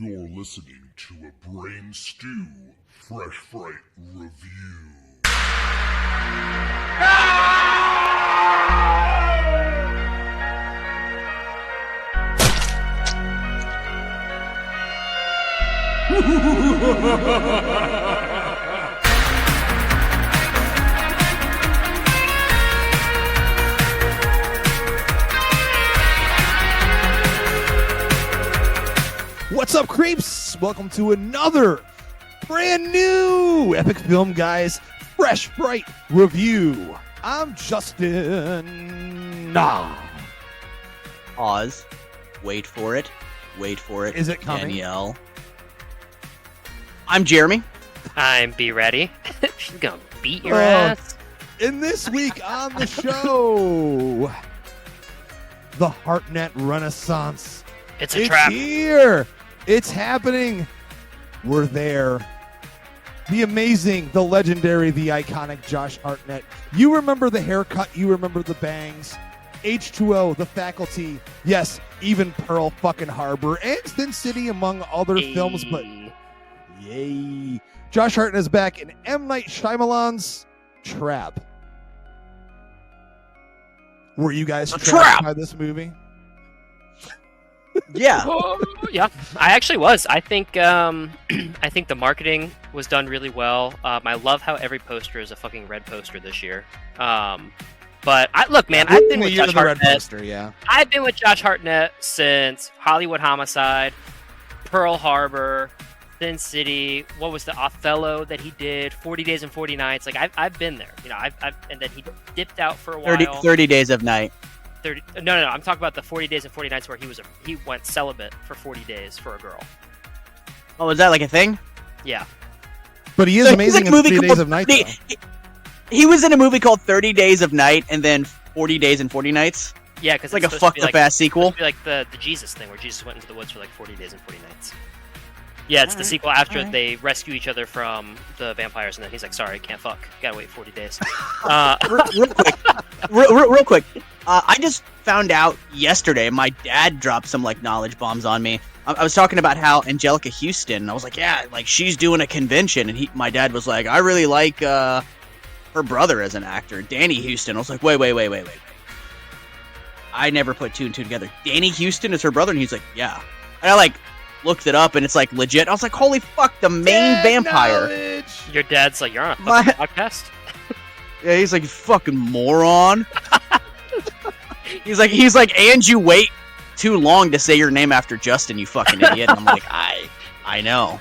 You're listening to a Brain Stew Fresh Fright review. What's up, creeps? Welcome to another brand new Epic Film Guys Fresh Fright review. I'm Justin. Pause. Wait for it. Wait for it. Is it coming? Danielle. I'm Jeremy. I'm Be Ready. She's gonna beat your ass. And this week on the show, the Hartnett Renaissance. It's a trap. Here. It's happening. We're there. The amazing, the legendary, the iconic Josh Hartnett. You remember the haircut. You remember the bangs. H2O, The Faculty. Yes, even Pearl fucking Harbor and Sin City, among other films. But yay. Josh Hartnett is back in M. Night Shyamalan's Trap. Were you guys trapped by this movie? Yeah. Yeah, I actually was. I think I think the marketing was done really well. I love how every poster is a fucking red poster this year. But look, man, I've been with Josh Hartnett. I've been with Josh Hartnett since Hollywood Homicide, Pearl Harbor, Sin City. What was the Othello that he did? 40 Days and 40 Nights. Like I've been there. You know, I've and then he dipped out for a while. 30 Days of Night. 30, no. I'm talking about the 40 Days and 40 Nights where he went celibate for 40 days for a girl. Oh, is that like a thing? Yeah. But he is amazing in 30 Days of Night. He was in a movie called 30 Days of Night and then 40 Days and 40 Nights. Yeah, because it's like a fucked up ass sequel. It's like the Jesus thing where Jesus went into the woods for like 40 days and 40 nights. Yeah, it's the sequel after they rescue each other from the vampires, and then he's like, "Sorry, can't fuck. Gotta wait 40 days." Real quick. I just found out yesterday. My dad dropped some like knowledge bombs on me. I was talking about how Angelica Houston. I was like, "Yeah, like she's doing a convention," and my dad was like, "I really like her brother as an actor, Danny Houston." I was like, "Wait. I never put two and two together. Danny Houston is her brother," and he's like, "Yeah." And I like looked it up, and it's like legit. I was like, "Holy fuck, the main vampire!" Knowledge. Your dad's like, "You're on a fucking podcast." Yeah, he's like, "Fucking moron." he's like, "And you wait too long to say your name after Justin, you fucking idiot." And I'm like, I know.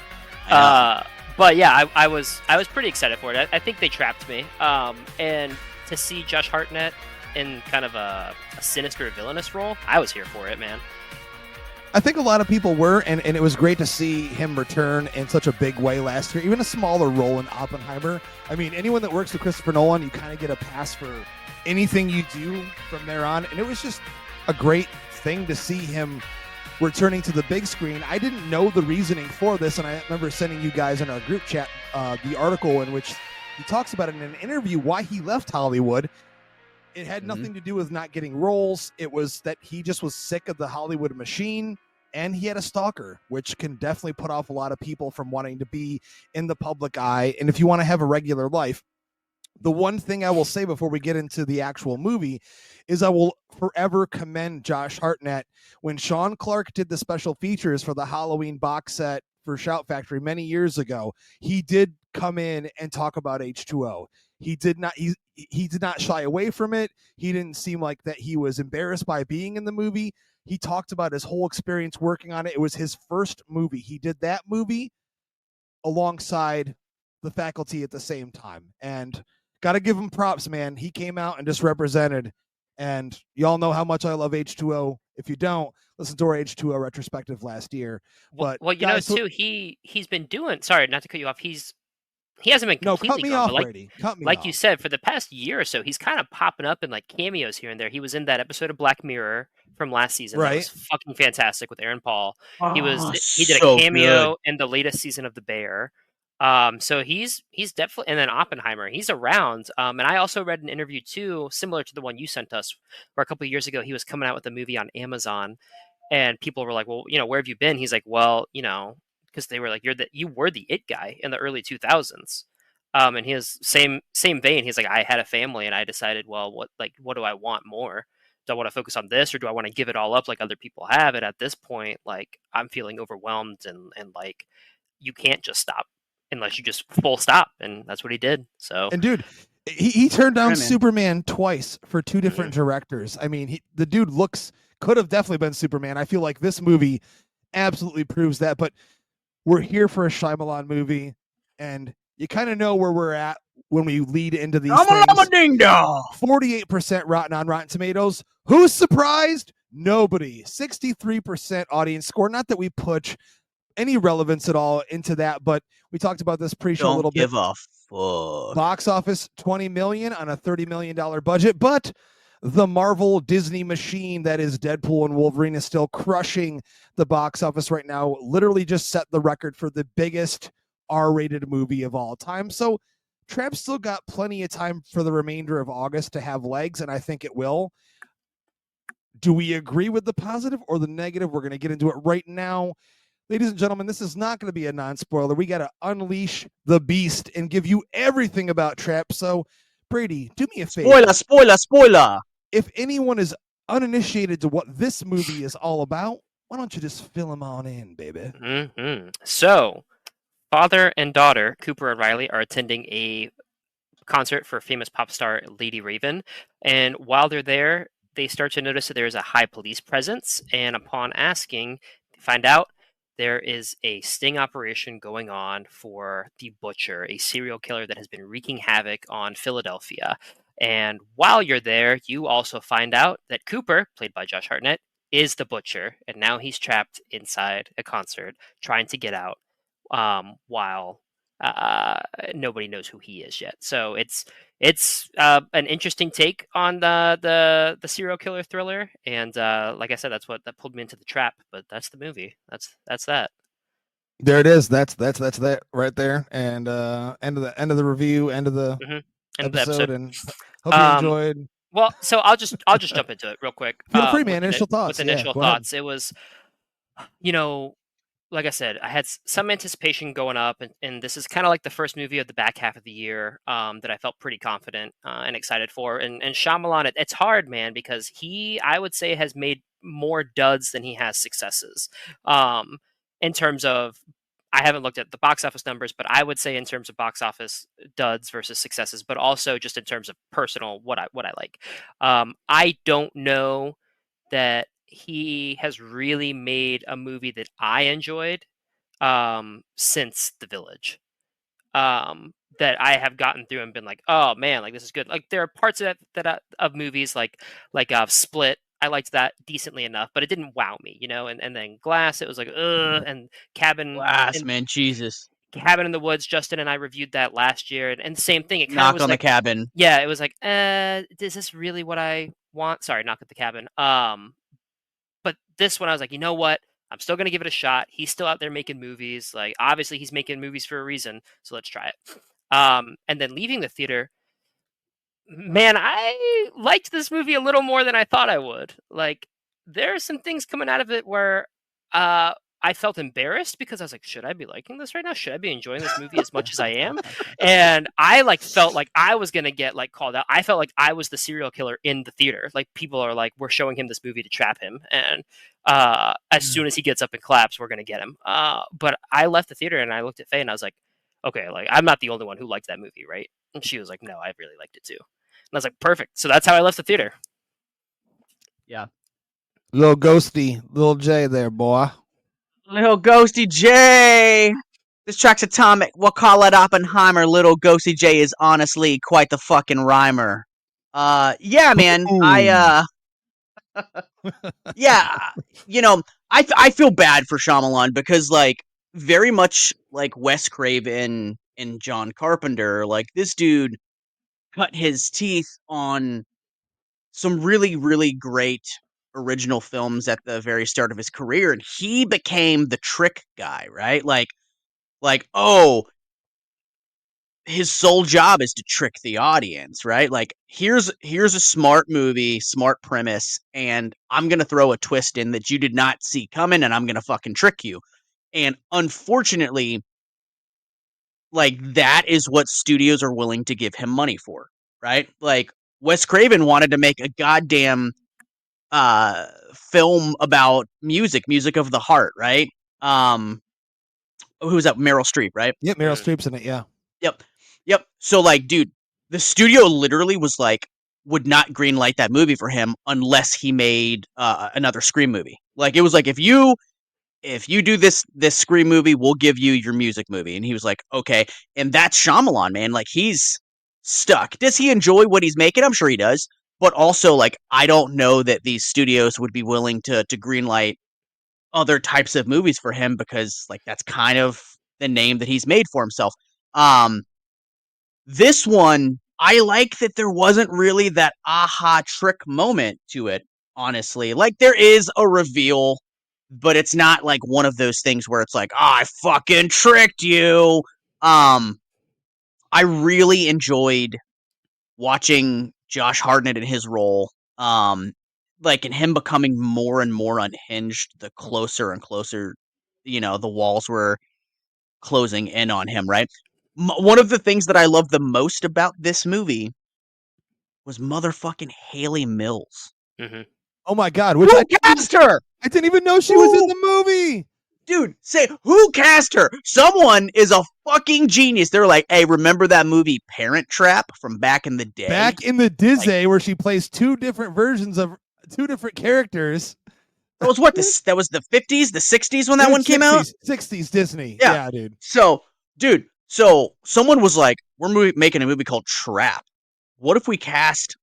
But yeah, I was pretty excited for it. I think they trapped me. And to see Josh Hartnett in kind of a sinister villainous role, I was here for it, man. I think a lot of people were, and it was great to see him return in such a big way last year, even a smaller role in Oppenheimer. I mean, anyone that works with Christopher Nolan, you kind of get a pass for anything you do from there on, and it was just a great thing to see him returning to the big screen. I didn't know the reasoning for this, and I remember sending you guys in our group chat the article in which he talks about it in an interview why he left Hollywood. It had nothing to do with not getting roles. It was that he just was sick of the Hollywood machine, and he had a stalker, which can definitely put off a lot of people from wanting to be in the public eye. And if you want to have a regular life, the one thing I will say before we get into the actual movie is I will forever commend Josh Hartnett. When Sean Clark did the special features for the Halloween box set for Shout Factory many years ago, he did come in and talk about H2O. He did not shy away from it. He didn't seem like that he was embarrassed by being in the movie. He talked about his whole experience working on it. It was his first movie. He did that movie alongside The Faculty at the same time. And got to give him props, man. He came out and just represented. And y'all know how much I love H2O. If you don't, listen to our H2O retrospective last year. But well, you guys, know, too, he's been doing. Sorry, not to cut you off. He hasn't been completely cut me off, Brady. Cut me off. You said, for the past year or so, he's kind of popping up in like cameos here and there. He was in that episode of Black Mirror from last season. Right. That was fucking fantastic with Aaron Paul. He did so a cameo good. in the latest season of The Bear. So he's definitely, and then Oppenheimer, he's around. And I also read an interview too, similar to the one you sent us, where a couple of years ago he was coming out with a movie on Amazon. And people were like, well, where have you been? He's like, well, because they were like, you were the it guy in the early 2000s. And he has same vein. He's like, I had a family and I decided, well, what do I want more? Do I want to focus on this or do I want to give it all up like other people have? And at this point, like I'm feeling overwhelmed and like you can't just stop unless you just full stop. And that's what he did. So, And dude, he turned down Yeah, man. Superman twice for two different directors. I mean, the dude could have definitely been Superman. I feel like this movie absolutely proves that. But we're here for a Shyamalan movie, and you kind of know where we're at when we lead into these things. Ding dong. 48% rotten on Rotten Tomatoes. Who's surprised? Nobody. 63% audience score. Not that we put any relevance at all into that, but we talked about this pre-show a little bit. Don't give a fuck. Box office $20 million on a $30 million budget, but the Marvel Disney machine that is Deadpool and Wolverine is still crushing the box office right now. Literally just set the record for the biggest R-rated movie of all time. So Trap's still got plenty of time for the remainder of August to have legs, and I think it will. Do we agree with the positive or the negative? We're going to get into it right now. Ladies and gentlemen, this is not going to be a non-spoiler. We got to unleash the beast and give you everything about Trap. So, Brady, do me a favor. Spoiler. If anyone is uninitiated to what this movie is all about, why don't you just fill them on in, baby? Mm-hmm. So, father and daughter, Cooper and Riley, are attending a concert for famous pop star Lady Raven. And while they're there, they start to notice that there is a high police presence. And upon asking, they find out there is a sting operation going on for the Butcher, a serial killer that has been wreaking havoc on Philadelphia. And while you're there, you also find out that Cooper, played by Josh Hartnett, is the Butcher. And now he's trapped inside a concert trying to get out while nobody knows who he is yet. So it's an interesting take on the serial killer thriller, and like I said, that pulled me into the trap. But that's the movie. That's that. There it is. That's that right there. And end of the review, end of the episode, and hope you enjoyed. Well, so I'll just jump into it real quick. Feel free, man. Initial thoughts. With initial thoughts, it was, like I said, I had some anticipation going up, and this is kind of like the first movie of the back half of the year that I felt pretty confident and excited for. And Shyamalan, it's hard, man, because I would say, has made more duds than he has successes. In terms of, I haven't looked at the box office numbers, but I would say in terms of box office duds versus successes, but also just in terms of personal, what I like. I don't know that he has really made a movie that I enjoyed since The Village. That I have gotten through and been like, oh man, like this is good. Like there are parts of of movies like Split. I liked that decently enough, but it didn't wow me, And then Glass, it was like, ugh. And Glass, man, Jesus. Cabin in the Woods, Justin and I reviewed that last year, and the same thing. It kind Knock of was on like, the Cabin. Yeah, it was like, is this really what I want? Sorry, Knock at the Cabin. But this one, I was like, you know what? I'm still going to give it a shot. He's still out there making movies. Like, obviously, he's making movies for a reason. So let's try it. And then leaving the theater, man, I liked this movie a little more than I thought I would. Like, there are some things coming out of it where I felt embarrassed because I was like, should I be liking this right now? Should I be enjoying this movie as much as I am? And I felt like I was going to get called out. I felt like I was the serial killer in the theater. Like people are like, we're showing him this movie to trap him. And as soon as he gets up and claps, we're going to get him. But I left the theater and I looked at Faye and I was like, okay, like I'm not the only one who liked that movie, right? And she was like, no, I really liked it too. And I was like, perfect. So that's how I left the theater. Yeah. Little ghosty, little J there, boy. Little Ghosty J. This track's atomic. We'll call it Oppenheimer. Little Ghosty J is honestly quite the fucking rhymer. Yeah, man. Yeah, I feel bad for Shyamalan because, very much like Wes Craven and John Carpenter, this dude cut his teeth on some really, really great original films at the very start of his career, and he became the trick guy, right? Oh, his sole job is to trick the audience, right? Like here's a smart movie, smart premise, and I'm gonna throw a twist in that you did not see coming, and I'm gonna fucking trick you. And unfortunately, like that is what studios are willing to give him money for, right? Like Wes Craven wanted to make a goddamn film about music of the heart, right? Who was that? Meryl Streep, right? Yep, Meryl Streep's in it. Yeah. Yep. So like, dude, the studio literally was like, would not greenlight that movie for him unless he made another Scream movie. Like it was like, if you do this Scream movie, we'll give you your music movie. And he was like, okay. And that's Shyamalan, man. Like he's stuck. Does he enjoy what he's making? I'm sure he does. But also, like, I don't know that these studios would be willing to greenlight other types of movies for him because, like, that's kind of the name that he's made for himself. This one, I like that there wasn't really that aha trick moment to it, honestly. Like, there is a reveal, but it's not like one of those things where it's like, oh, I fucking tricked you. I really enjoyed watching Josh Hartnett in his role, like in him becoming more and more unhinged the closer and closer, the walls were closing in on him, right? One of the things that I love the most about this movie was motherfucking Haley Mills. Mm-hmm. Oh my God! Who cast her? I didn't even know she was in the movie. Dude, say who cast her? Someone is a fucking genius. They're like, hey, remember that movie Parent Trap from back in the day? Back in the Disney, where she plays two different versions of two different characters. That was what? That was the 50s, the 60s when that one came out? 60s Disney. Yeah, dude. So someone was like, we're making a movie called Trap. What if we cast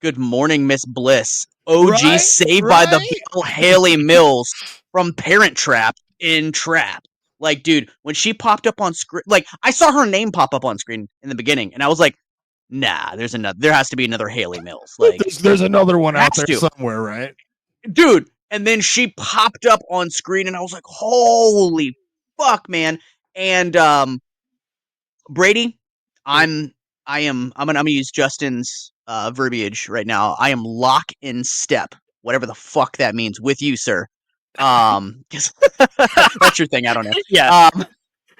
Good Morning Miss Bliss, OG Saved by the Bell, Haley Mills from Parent Trap in Trap? Like, dude, when she popped up on screen, like, I saw her name pop up on screen in the beginning, and I was like, nah, there has to be another Haley Mills. Like, there's another one out there somewhere, right? Dude, and then she popped up on screen, and I was like, holy fuck, man. And Brady, I'm gonna use Justin's verbiage right now. I am lock in step, whatever the fuck that means, with you, sir. That's your thing. I don't know. Yeah,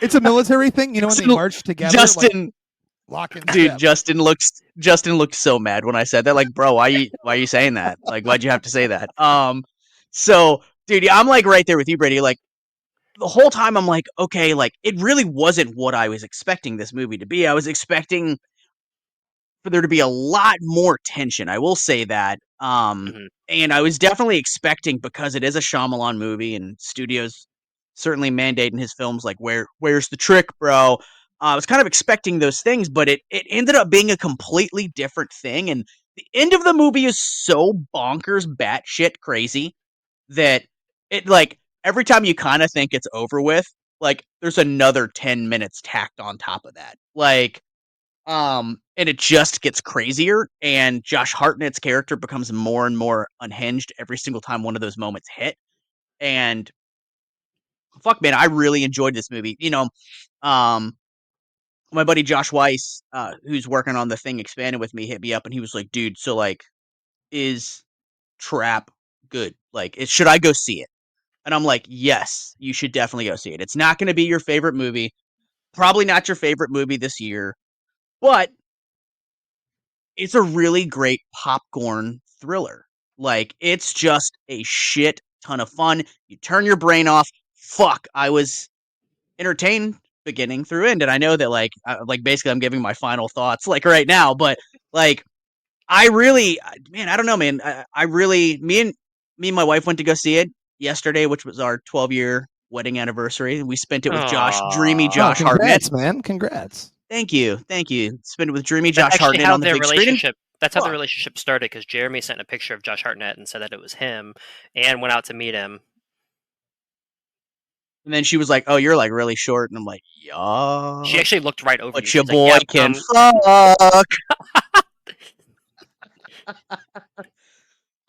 it's a military thing, when they march together. Justin, lock in dude, step. Justin looked so mad when I said that. Like, bro, why are you saying that? Like, why'd you have to say that? So, dude, I'm like right there with you, Brady. Like, the whole time I'm like, okay, like it really wasn't what I was expecting this movie to be. I was expecting for there to be a lot more tension. I will say that. And I was definitely expecting, because it is a Shyamalan movie and studios certainly mandate in his films, like, where's the trick, bro? I was kind of expecting those things, but it ended up being a completely different thing. And the end of the movie is so bonkers, batshit crazy that it, like, every time you kind of think it's over with, like, there's another 10 minutes tacked on top of that. Like, and it just gets crazier, and Josh Hartnett's character becomes more and more unhinged every single time one of those moments hit. And fuck, man, I really enjoyed this movie. My buddy Josh Weiss, who's working on the thing expanded with me, hit me up, and he was like, dude, so, like, is Trap good? Like, should I go see it? And I'm like, yes, you should definitely go see it. It's not going to be your favorite movie. Probably not your favorite movie this year. But it's a really great popcorn thriller. Like, it's just a shit ton of fun. You turn your brain off. Fuck, I was entertained beginning through end. And I know that, like basically I'm giving my final thoughts, like, right now. But, like, I really, man, I don't know, man. I really, me and my wife went to go see it yesterday, which was our 12-year wedding anniversary. We spent it with dreamy Josh congrats, Hartnett. Man, congrats. Thank you. Spent it with dreamy Josh Hartnett on the big screen. That's how the relationship started, because Jeremy sent a picture of Josh Hartnett and said that it was him, and went out to meet him. And then she was like, "Oh, you're, like, really short," and I'm like, "Yeah." She actually looked right over. But your boy can fuck.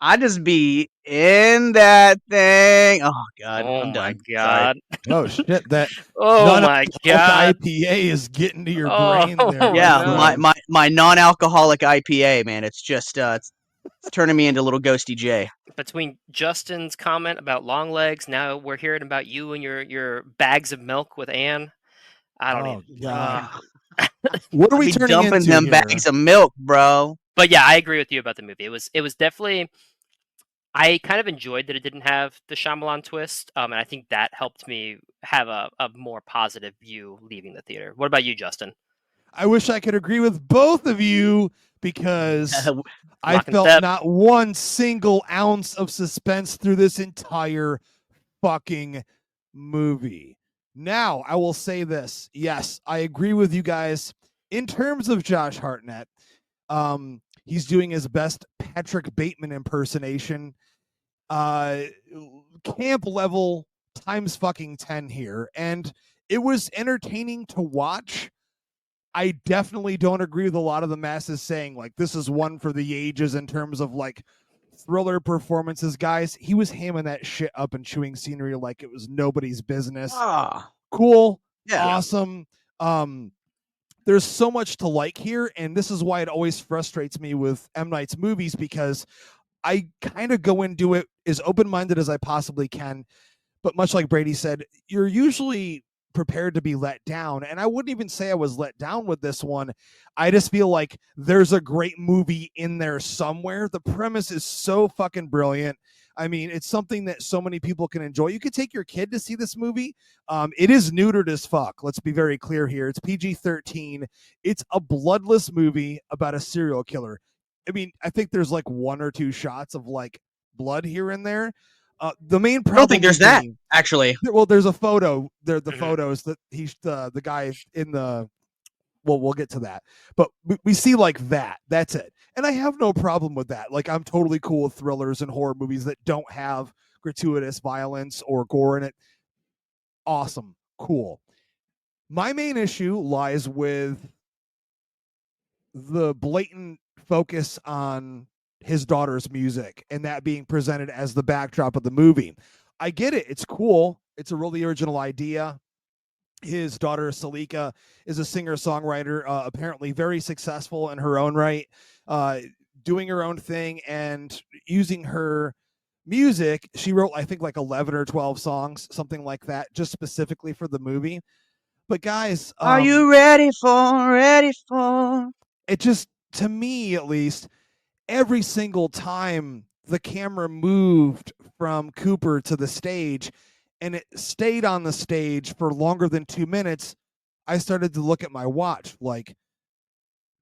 I just be in that thing. Oh God, Oh I'm my done. Sorry. god. Oh shit! That Oh my non-alcoholic god. IPA is getting to your Oh, brain there, my Yeah, no. friend. my non-alcoholic IPA, man. It's just it's turning me into little Ghosty J. Between Justin's comment about long legs, now we're hearing about you and your bags of milk with Anne. I don't Oh even. god, what are I we be turning dumping into them here? bags of milk, bro. But yeah, I agree with you about the movie. It was definitely. I kind of enjoyed that it didn't have the Shyamalan twist, and I think that helped me have a more positive view leaving the theater. What about you, Justin? I wish I could agree with both of you because I Lock and felt step. not one single ounce of suspense through this entire fucking movie. Now, I will say this. Yes, I agree with you guys in terms of Josh Hartnett. He's doing his best Patrick Bateman impersonation. Uh, Camp level times fucking 10 here. And it was entertaining to watch. I definitely don't agree with a lot of the masses saying like this is one for the ages in terms of like thriller performances, guys. He was hamming that shit up and chewing scenery like it was nobody's business. Ah, Cool, yeah. awesome. There's so much to like here, and this is why it always frustrates me with M. Night's movies because I kind of go into it as open-minded as I possibly can, but much like Brady said, you're usually prepared to be let down. And I wouldn't even say I was let down with this one. I just feel like there's a great movie in there somewhere. The premise is so fucking brilliant. I mean, it's something that so many people can enjoy. You could take your kid to see this movie. It is neutered as fuck. Let's be very clear here. It's PG-13. It's a bloodless movie about a serial killer. I mean, I think there's like one or two shots of like blood here and there. The main problem I don't think there's that me, actually. well, there's a photo. There, the Mhm. photos that he's the guy in the. Well, we'll get to that, but we see like that. That's it, and I have no problem with that. Like, I'm totally cool with thrillers and horror movies that don't have gratuitous violence or gore in it. Awesome, cool. My main issue lies with the blatant focus on his daughter's music and that being presented as the backdrop of the movie. I get it. It's cool. It's a really original idea. His daughter, Salika, is a singer-songwriter, apparently very successful in her own right, uh, doing her own thing and using her music. She wrote, I think, like 11 or 12 songs, something like that, just specifically for the movie. But guys, Are you ready for? it just, to me at least, every single time the camera moved from Cooper to the stage and it stayed on the stage for longer than 2 minutes, I started to look at my watch like,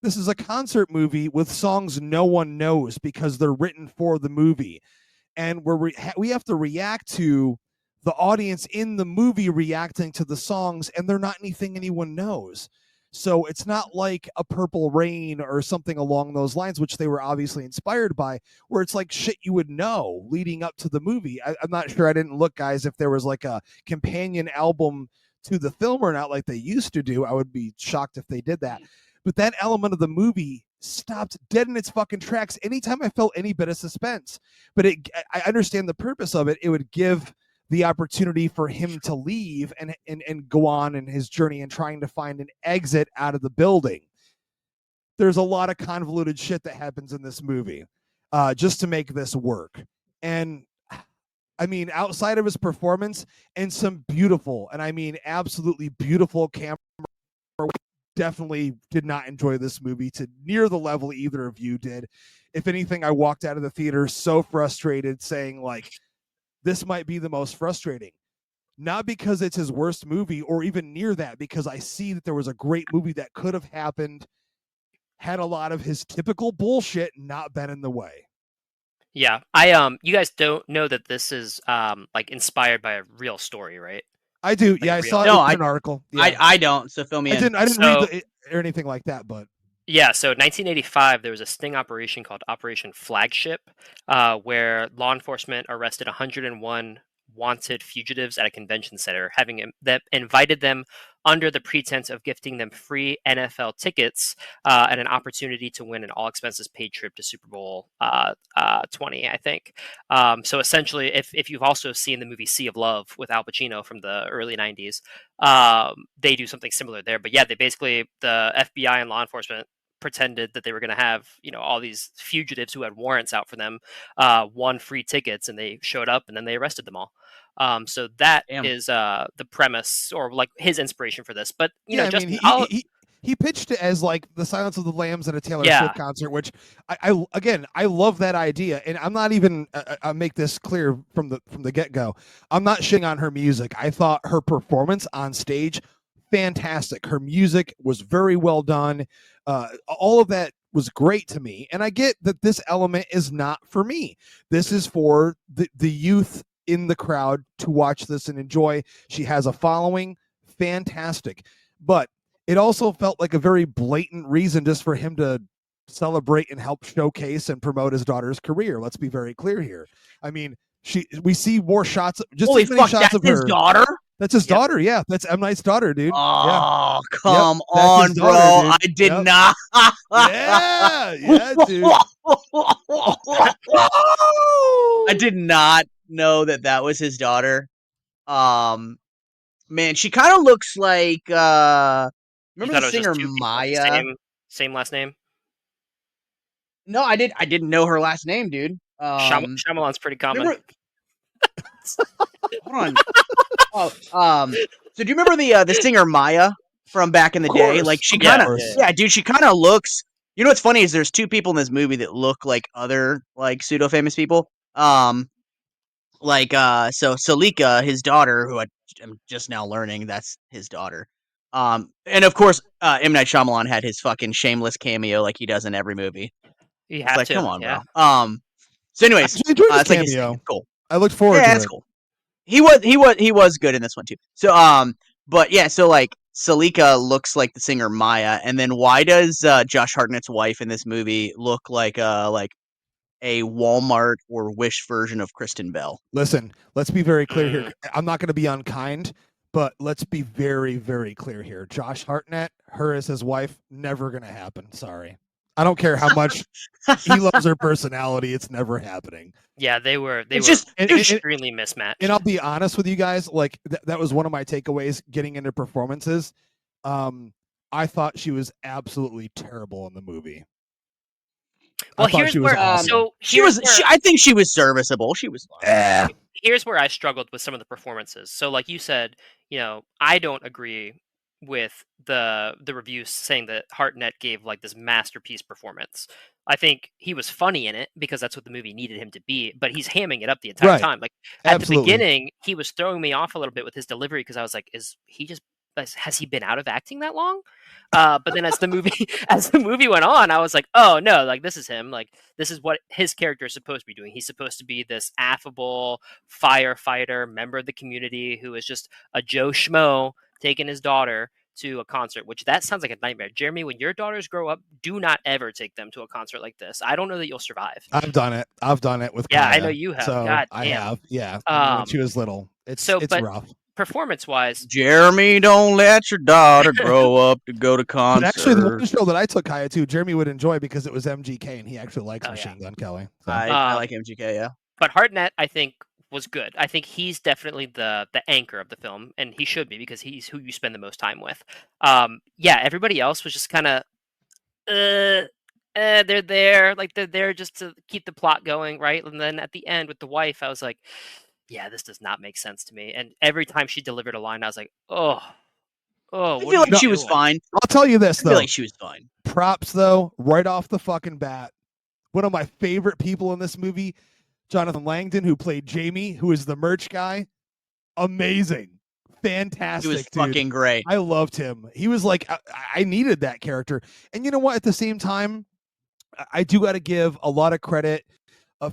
this is a concert movie with songs no one knows because they're written for the movie. And we have to react to the audience in the movie reacting to the songs, and they're not anything anyone knows. So it's not like a Purple Rain or something along those lines, which they were obviously inspired by, where it's like shit you would know leading up to the movie. I'm not sure. I didn't look, guys, if there was like a companion album to the film or not, like they used to do. I would be shocked if they did that. But that element of the movie stopped dead in its fucking tracks anytime I felt any bit of suspense. But I understand the purpose of it. It would give the opportunity for him to leave and go on in his journey and trying to find an exit out of the building. There's a lot of convoluted shit that happens in this movie just to make this work. And I mean, outside of his performance and some beautiful, and I mean absolutely beautiful camera, definitely did not enjoy this movie to near the level either of you did. If anything, I walked out of the theater so frustrated saying like, this might be the most frustrating. Not because it's his worst movie or even near that, because I see that there was a great movie that could have happened had a lot of his typical bullshit not been in the way. Yeah, you guys don't know that this is like inspired by a real story, right? I do. Like Yeah, a I real. saw it No, in an article. Yeah. I don't. So fill me I in. didn't read it or anything like that, but Yeah, so 1985, there was a sting operation called Operation Flagship, where law enforcement arrested 101 wanted fugitives at a convention center, having them invited them under the pretense of gifting them free NFL tickets and an opportunity to win an all-expenses-paid trip to Super Bowl 20, I think. So essentially, if you've also seen the movie Sea of Love with Al Pacino from the early 90s, they do something similar there. But yeah, they basically, the FBI and law enforcement pretended that they were going to have, all these fugitives who had warrants out for them, won free tickets, and they showed up and then they arrested them all. So that is the premise, or like his inspiration for this. But he pitched it as like the Silence of the Lambs at a Taylor Swift concert, which I love that idea. And I'm not even I'll make this clear from the get-go. I'm not shitting on her music. I thought her performance on stage, fantastic. Her music was very well done. All of that was great to me. And I get that this element is not for me. This is for the youth in the crowd to watch this and enjoy. She has a following, fantastic. But it also felt like a very blatant reason just for him to celebrate and help showcase and promote his daughter's career. Let's be very clear here. I mean, we see more shots, just holy as many fuck, shots that's of his her. daughter? That's his daughter, yeah. That's M. Night's daughter, dude. Oh, come on, bro. Daughter, I did not. yeah, dude. I did not know that was his daughter. Man, she kind of looks like remember the singer Maya? Same last name? No, I didn't know her last name, dude. Shyamalan's pretty common. Hold on. So do you remember the singer Maya from back in the day? Like she kind of, dude, she kind of looks. You know what's funny is there's two people in this movie that look like other like pseudo famous people. So Salika, his daughter, who I'm just now learning that's his daughter. And of course, M. Night Shyamalan had his fucking shameless cameo like he does in every movie. It's like, come on, bro. So anyways, it's like cool. I looked forward to it. That's cool. He was good in this one too. So but yeah, so like Salika looks like the singer Maya, and then why does Josh Hartnett's wife in this movie look like a Walmart or Wish version of Kristen Bell? Listen, let's be very clear here. I'm not going to be unkind, but let's be very, very clear here. Josh Hartnett, her as his wife, never going to happen. Sorry. I don't care how much he loves her personality. It's never happening. Yeah, they were extremely mismatched. And I'll be honest with you guys, like that was one of my takeaways getting into performances. I thought she was absolutely terrible in the movie. Well, here's where I think she was serviceable. She was fine. Here's where I struggled with some of the performances. So like you said, I don't agree with the reviews saying that Hartnett gave like this masterpiece performance. I think he was funny in it because that's what the movie needed him to be, but he's hamming it up the entire time. Like at the beginning, he was throwing me off a little bit with his delivery because I was like, has he been out of acting that long? But then as the movie went on, I was like, oh no, like this is him. Like this is what his character is supposed to be doing. He's supposed to be this affable firefighter, member of the community who is just a Joe Schmo taking his daughter to a concert, which that sounds like a nightmare. Jeremy, when your daughters grow up, do not ever take them to a concert like this. I don't know that you'll survive. I've done it with Kaya. I know you have. So God I damn. have. Yeah. When she was little. It's rough. Performance-wise, Jeremy, don't let your daughter grow up to go to concerts. Actually, the one show that I took Kaya to, Jeremy would enjoy because it was MGK, and he actually likes Machine Gun Kelly. So. I like MGK, yeah. But Hartnett, I think, was good. I think he's definitely the anchor of the film, and he should be because he's who you spend the most time with. Everybody else was just kind of, they're there, like they're there just to keep the plot going, right? And then at the end with the wife, I was like, yeah, this does not make sense to me. And every time she delivered a line, I was like, oh. I feel like she was fine. I'll tell you this, though. I feel like she was fine. Props, though, right off the fucking bat. One of my favorite people in this movie, Jonathan Langdon, who played Jamie, who is the merch guy. Amazing. Fantastic, He was dude. fucking great. I loved him. He was like, I needed that character. And you know what? At the same time, I do got to give a lot of credit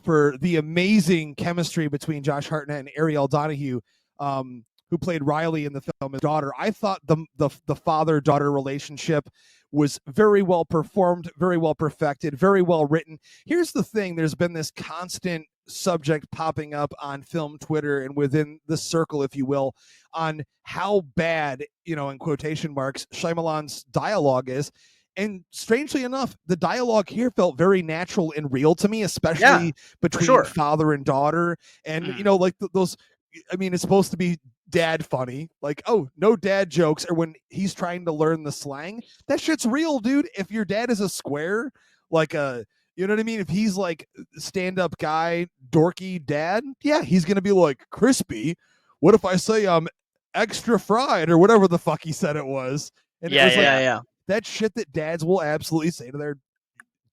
for the amazing chemistry between Josh Hartnett and Ariel Donahue, who played Riley in the film, his daughter. I thought the father-daughter relationship was very well performed, very well perfected, very well written. Here's the thing. There's been this constant subject popping up on film Twitter and within the circle, if you will, on how bad, in quotation marks, Shyamalan's dialogue is. And strangely enough, the dialogue here felt very natural and real to me, especially between father and daughter. And, like those, it's supposed to be dad funny, like, oh, no dad jokes, or when he's trying to learn the slang. That shit's real, dude. If your dad is a square, like you know what I mean? If he's like stand-up guy, dorky dad, yeah, he's gonna be like, crispy. What if I say I'm extra fried or whatever the fuck he said it was? And it was that shit that dads will absolutely say to their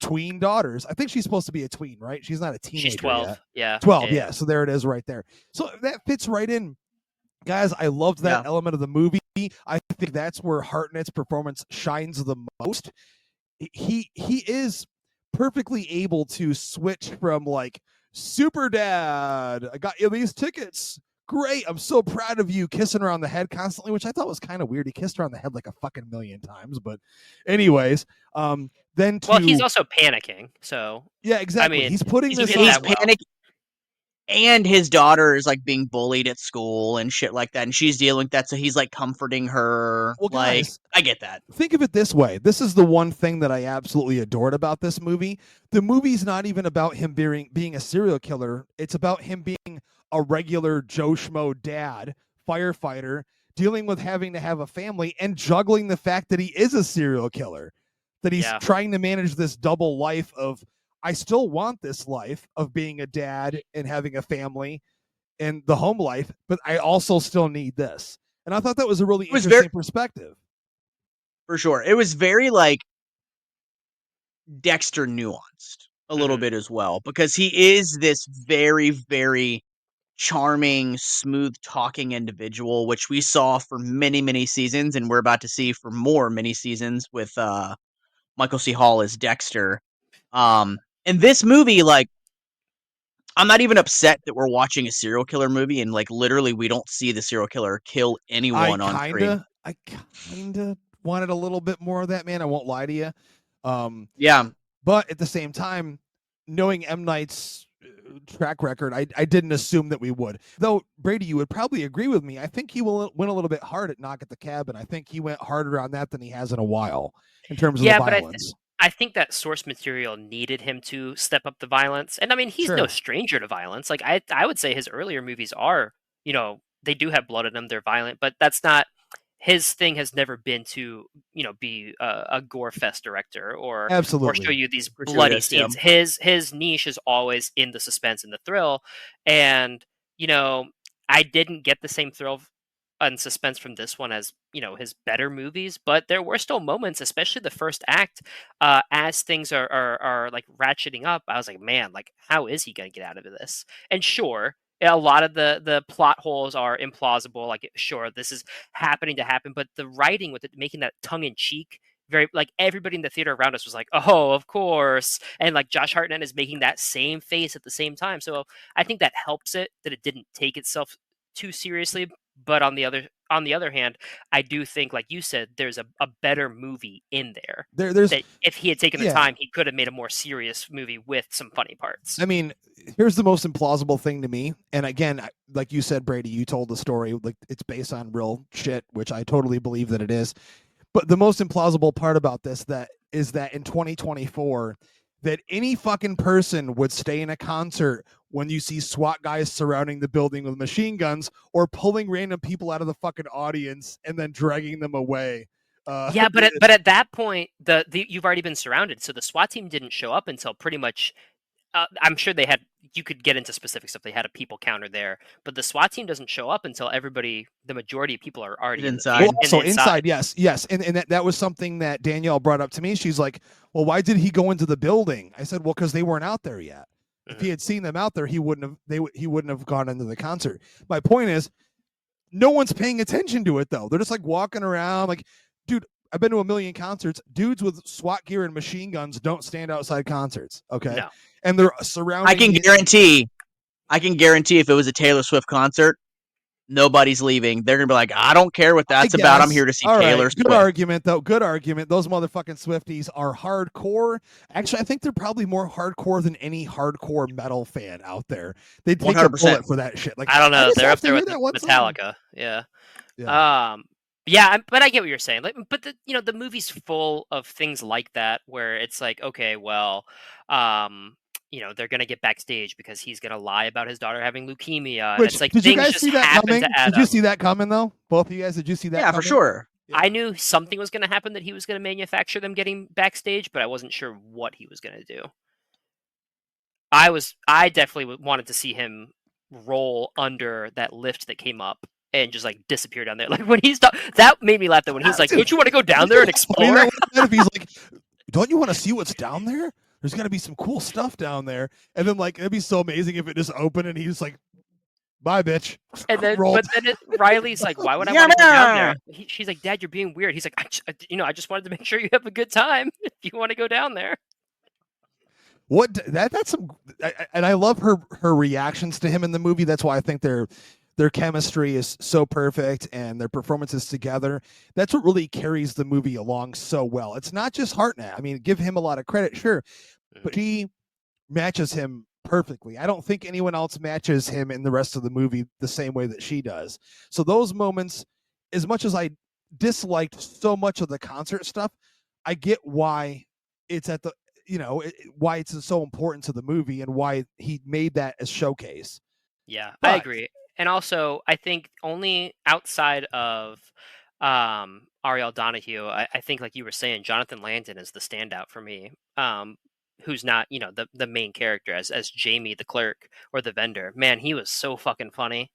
tween daughters. I think she's supposed to be a tween, right? She's not a teenager. She's 12. Yet. Yeah. 12, yeah. So there it is right there. So that fits right in. Guys, I loved that element of the movie. I think that's where Hartnett's performance shines the most. He is perfectly able to switch from like, super dad, I got you these tickets. Great, I'm so proud of you, kissing her on the head constantly, which I thought was kind of weird. He kissed her on the head like a fucking million times, but anyways, then well, he's also panicking, so yeah, exactly. He's putting he's panicking, and his daughter is like being bullied at school and shit like that, and she's dealing with that, so he's like comforting her. Well, guys, I get that. Think of it this way. This is the one thing that I absolutely adored about this movie. The movie's not even about him being a serial killer. It's about him being a regular Joe Schmo dad, firefighter, dealing with having to have a family and juggling the fact that he is a serial killer, that he's trying to manage this double life of, I still want this life of being a dad and having a family and the home life, but I also still need this. And I thought that was a really interesting perspective. For sure. It was very like Dexter nuanced a little bit as well, because he is this very, very charming, smooth talking individual, which we saw for many, many seasons, and we're about to see for more mini seasons with Michael C. Hall as Dexter. In this movie, like, I'm not even upset that we're watching a serial killer movie and like literally we don't see the serial killer kill anyone on screen. I kinda wanted a little bit more of that, man. I won't lie to you. But at the same time, knowing M. Night's track record, I didn't assume that we would. Though, Brady, you would probably agree with me. I think he went a little bit hard at Knock at the Cabin. I think he went harder on that than he has in a while in terms of the violence. I think that source material needed him to step up the violence. And I mean, he's no stranger to violence. Like I would say his earlier movies are, they do have blood in them. They're violent, but that's not, his thing has never been to, be a gore fest director or show you these bloody scenes. His niche is always in the suspense and the thrill. And, I didn't get the same thrill and suspense from this one as, his better movies, but there were still moments, especially the first act, as things are like ratcheting up. I was like, man, like, how is he going to get out of this? And sure, a lot of the plot holes are implausible. Like, sure, this is happening to happen, but the writing with it, making that tongue in cheek, very, like, everybody in the theater around us was like, oh, of course. And like Josh Hartnett is making that same face at the same time. So I think that helps it, that it didn't take itself too seriously. But on the other hand, I do think, like you said, there's a better movie in there. There's that if he had taken the time, he could have made a more serious movie with some funny parts. I mean, here's the most implausible thing to me. And again, like you said, Brady, you told the story, like it's based on real shit, which I totally believe that it is. But the most implausible part about this is that in 2024, that any fucking person would stay in a concert when you see SWAT guys surrounding the building with machine guns or pulling random people out of the fucking audience and then dragging them away. But at that point, you've already been surrounded. So the SWAT team didn't show up until pretty much. I'm sure they had. You could get into specific stuff. They had a people counter there, but the SWAT team doesn't show up until the majority of people are already inside. Inside, yes, and that was something that Danielle brought up to me. She's like, "Well, why did he go into the building?" I said, "Well, because they weren't out there yet. If he had seen them out there, he wouldn't have gone into the concert." My point is, no one's paying attention to it though. They're just like walking around, like, dude. I've been to a million concerts. Dudes with SWAT gear and machine guns don't stand outside concerts. Okay. No. And they're surrounding. I can guarantee if it was a Taylor Swift concert, nobody's leaving. They're gonna be like, I don't care what that's about. I'm here to see All Taylor right. Swift. Good argument, though. Good argument. Those motherfucking Swifties are hardcore. Actually, I think they're probably more hardcore than any hardcore metal fan out there. They take a 100%. bullet for that shit. Like I don't know. just They're have up to there hear with that one song. Metallica. Yeah. Yeah. But I get what you're saying. Like, but the movie's full of things like that where it's like, okay, well, they're gonna get backstage because he's gonna lie about his daughter having leukemia. And Which, it's like did you things guys just see that happen coming? to add Did you up. see that coming though? Both of you guys, did you see that? Yeah, coming? for sure. Yeah. I knew something was gonna happen, that he was gonna manufacture them getting backstage, but I wasn't sure what he was gonna do. I definitely wanted to see him roll under that lift that came up and just like disappear down there. Like when that made me laugh. That when he's like, "Don't you want to go down there and explore?" If he's like, "Don't you want to see what's down there? There's got to be some cool stuff down there." And then like it'd be so amazing if it just opened and he's like, "Bye, bitch." And then, Rolled. Riley's like, "Why would I want to go down there?" She's like, "Dad, you're being weird." He's like, I just wanted to make sure you have a good time if you want to go down there." What that's some, and I love her reactions to him in the movie. That's why I think their chemistry is so perfect and their performances together. That's what really carries the movie along so well. It's not just Hartnett. I mean, give him a lot of credit, sure, but she matches him perfectly. I don't think anyone else matches him in the rest of the movie the same way that she does. So those moments, as much as I disliked so much of the concert stuff, I get why it's at the why it's so important to the movie and why he made that as showcase. Yeah, I agree. And also, I think only outside of Ariel Donahue, I think, like you were saying, Jonathan Landon is the standout for me. Who's not, the main character as Jamie, the clerk or the vendor. Man, he was so fucking funny.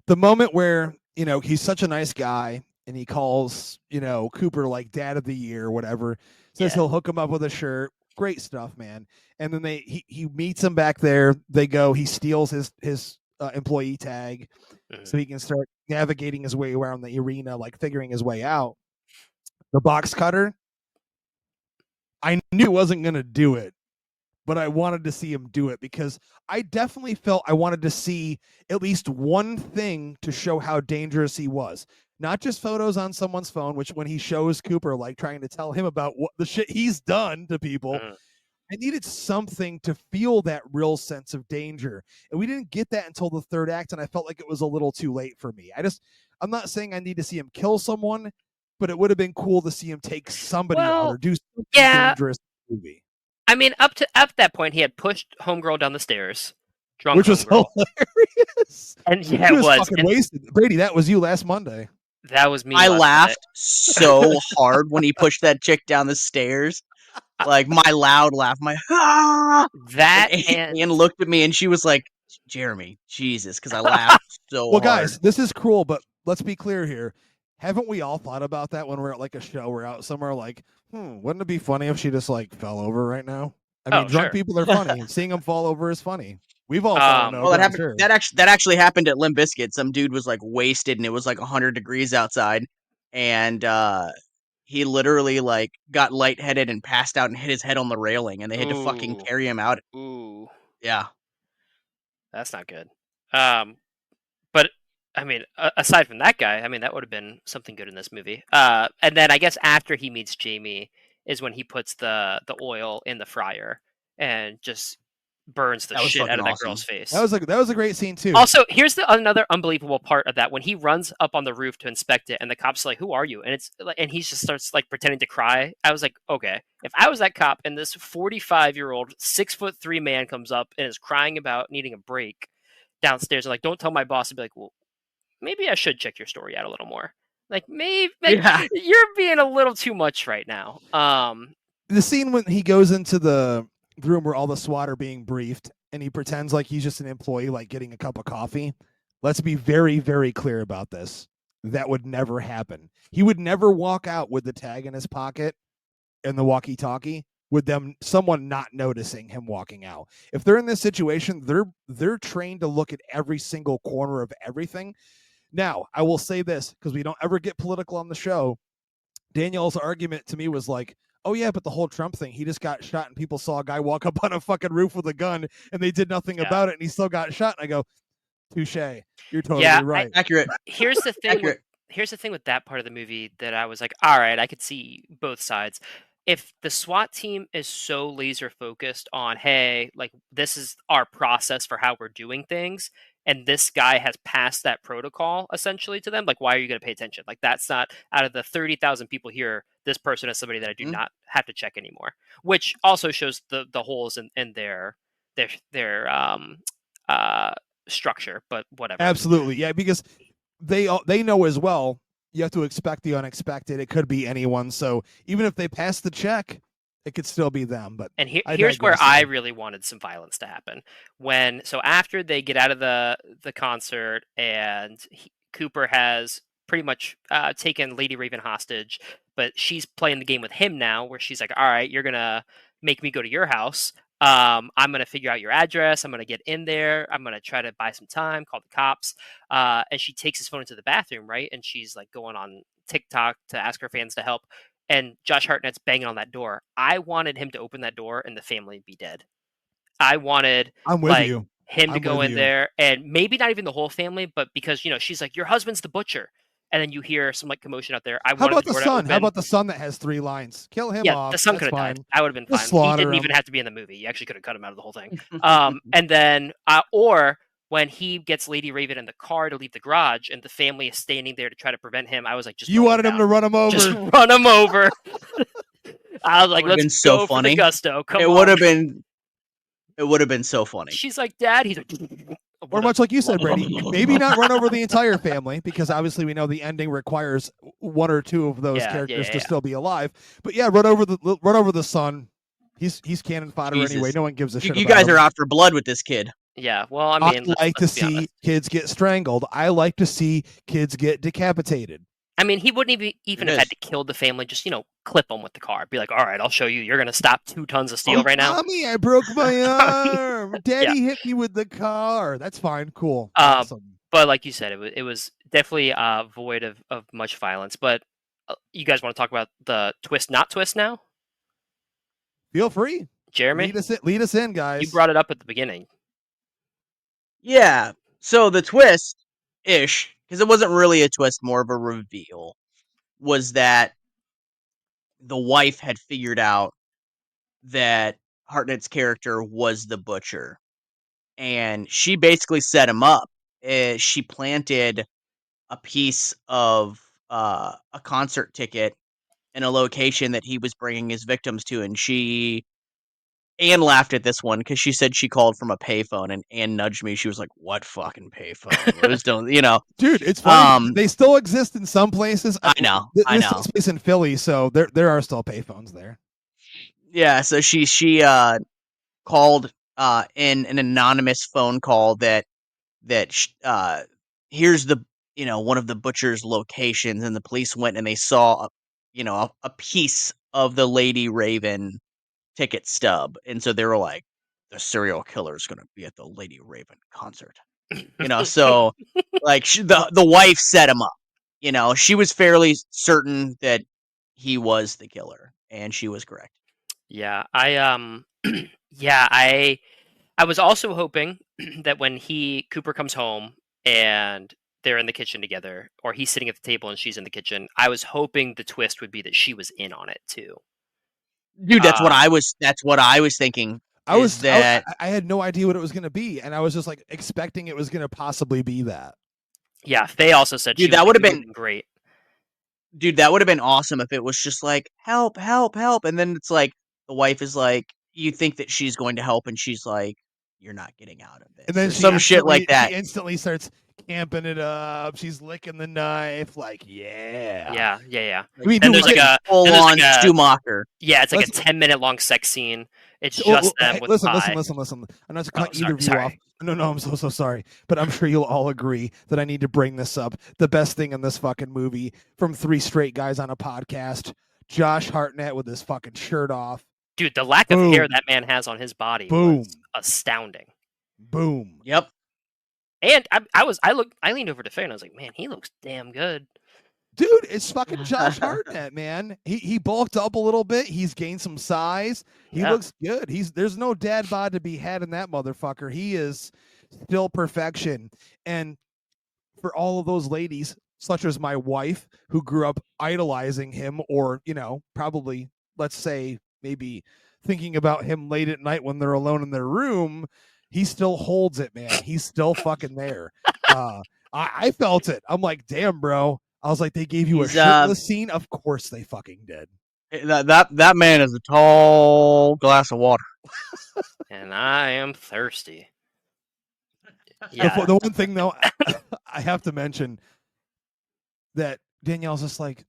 The moment where, he's such a nice guy and he calls, Cooper like dad of the year or whatever, says he'll hook him up with a shirt. Great stuff, man. And then he meets him back there. They go, he steals his employee tag so he can start navigating his way around the arena, like figuring his way out. The box cutter, I knew wasn't going to do it, but I wanted to see him do it because I definitely felt I wanted to see at least one thing to show how dangerous he was. Not just photos on someone's phone, which when he shows Cooper, like trying to tell him about what the shit he's done to people, I needed something to feel that real sense of danger. And we didn't get that until the third act, and I felt like it was a little too late for me. I'm not saying I need to see him kill someone, but it would have been cool to see him take somebody out or do something dangerous in the movie. I mean, up that point, he had pushed Homegirl down the stairs, drunk, which was hilarious. And he was fucking wasted. Brady, that was you last Monday. That was me. I laughed so hard when he pushed that chick down the stairs. Like my loud laugh, that and Ian looked at me and she was like, "Jeremy, Jesus," because I laughed so hard. Well, guys, this is cruel, but let's be clear here. Haven't we all thought about that when we're at like a show, we're out somewhere like, wouldn't it be funny if she just like fell over right now? I mean, drunk people are funny. Seeing them fall over is funny. We've all fallen over. Well, that happened. Sure. That actually happened at Limp Bizkit. Some dude was like wasted, and it was like 100 degrees outside, and he literally like got lightheaded and passed out and hit his head on the railing, and they had to fucking carry him out. Ooh, yeah, that's not good. But I mean, aside from that guy, I mean, that would have been something good in this movie. And then I guess after he meets Jamie is when he puts the oil in the fryer and just burns the shit out of that girl's face. That was a great scene too. Also, here's another unbelievable part of that when he runs up on the roof to inspect it, and the cop's like, "Who are you?" And he just starts like pretending to cry. I was like, okay, if I was that cop and this 45-year-old 6'3" man comes up and is crying about needing a break downstairs, and like, don't tell my boss, and be like, well, maybe I should check your story out a little more. Like, maybe you're being a little too much right now. The scene when he goes into the room where all the SWAT are being briefed and he pretends like he's just an employee, like getting a cup of coffee. Let's be very, very clear about this. That would never happen. He would never walk out with the tag in his pocket and the walkie-talkie with someone not noticing him walking out. If they're in this situation, they're trained to look at every single corner of everything. Now, I will say this, because we don't ever get political on the show. Danielle's argument to me was like, oh yeah, but the whole Trump thing, he just got shot and people saw a guy walk up on a fucking roof with a gun and they did nothing about it and he still got shot. And I go, Touche. You're totally Yeah, right. Accurate. here's the thing with Accurate. here's the thing with that part of the movie that I was like, all right, I could see both sides. If the SWAT team is so laser focused on, hey, like this is our process for how we're doing things, and this guy has passed that protocol essentially to them, like why are you going to pay attention? Like that's not out of the 30,000 people here, this person is somebody that I do not have to check anymore. Which also shows the holes in their structure, but whatever. Absolutely, yeah, because they know as well. You have to expect the unexpected. It could be anyone. So even if they pass the check, it could still be them. But And here's where I really wanted some violence to happen. So after they get out of the concert and Cooper has pretty much taken Lady Raven hostage, but she's playing the game with him now, where she's like, "All right, you're gonna make me go to your house. I'm gonna figure out your address. I'm gonna get in there. I'm gonna try to buy some time, call the cops." And she takes his phone into the bathroom, right? And she's like going on TikTok to ask her fans to help. And Josh Hartnett's banging on that door. I wanted him to open that door and the family be dead. I wanted I'm with you. him to go in there, and maybe not even the whole family, but because she's like, your husband's the butcher, and then you hear some like commotion out there. How about the son? How about the son that has 3 lines? Kill him off. The son could have died. I would have been fine. He didn't even have to be in the movie. You actually could have cut him out of the whole thing. And then, or when he gets Lady Raven in the car to leave the garage, and the family is standing there to try to prevent him, I was like, you wanted him to run him over. Just run him over. I was like, let's go for the gusto. Come on. It would have been. It would have been so funny. She's like, Dad. He's like, or much like you said, Brady, maybe not run over the entire family, because obviously we know the ending requires 1 or 2 of those characters to still be alive. But yeah, run over the son. He's cannon fodder anyway. No one gives a shit. You guys are out for blood with this kid. Yeah, well, I mean, I like to see kids get strangled. I like to see kids get decapitated. I mean, he wouldn't even have had to kill the family. Just clip them with the car. Be like, all right, I'll show you. You're gonna stop 2 tons of steel right now. Mommy, I broke my arm. Daddy hit me with the car. That's fine. Cool. Awesome. But like you said, it was definitely void of much violence. But you guys want to talk about the twist, not twist now? Feel free, Jeremy. Lead us in, guys. You brought it up at the beginning. Yeah. So the twist-ish, because it wasn't really a twist, more of a reveal, was that the wife had figured out that Hartnett's character was the butcher, and she basically set him up. She planted a piece of a concert ticket in a location that he was bringing his victims to, and Anne laughed at this one because she said she called from a payphone, and Anne nudged me. She was like, "What fucking payphone? Those don't, Dude, it's funny. They still exist in some places. I know. This takes place in Philly, so there are still payphones there. Yeah, so she called in an anonymous phone call that here's the one of the butcher's locations, and the police went and they saw a piece of the Lady Raven ticket stub, and so they were like, the serial killer is going to be at the Lady Raven concert. So like the wife set him up. She was fairly certain that he was the killer, and she was correct. Yeah, I was also hoping that when Cooper comes home and they're in the kitchen together, or he's sitting at the table and she's in the kitchen, I was hoping the twist would be that she was in on it too. Dude, that's what I was thinking. I had no idea what it was going to be, and I was just like expecting it was going to possibly be that. Yeah, Faye also said, dude, that would have been great. Dude, that would have been awesome if it was just like, help, help, help, and then it's like the wife is like, you think that she's going to help, and she's like, you're not getting out of this. And then some shit like that. She instantly starts camping it up. She's licking the knife, like, yeah. I mean, and there's like a full-on Schumacher. Yeah, it's like a 10-minute long sex scene. It's just them with listen. I'm not to cut either of you off. No, I'm so sorry. But I'm sure you'll all agree that I need to bring this up. The best thing in this fucking movie, from 3 straight guys on a podcast, Josh Hartnett with his fucking shirt off. Dude, the lack of hair that man has on his body was astounding. Boom. Yep. And I leaned over to Faye and I was like, man, he looks damn good. Dude, it's fucking Josh Hartnett, man. He bulked up a little bit. He's gained some size. He looks good. There's no dad bod to be had in that motherfucker. He is still perfection. And for all of those ladies, such as my wife, who grew up idolizing him, or, probably, let's say, maybe thinking about him late at night when they're alone in their room, he still holds it, man. He's still fucking there. I felt it. I'm like, damn, bro. I was like, they gave you a shirtless scene? Of course they fucking did. That man is a tall glass of water. And I am thirsty. Yeah. The one thing, though, I have to mention that Danielle's just like,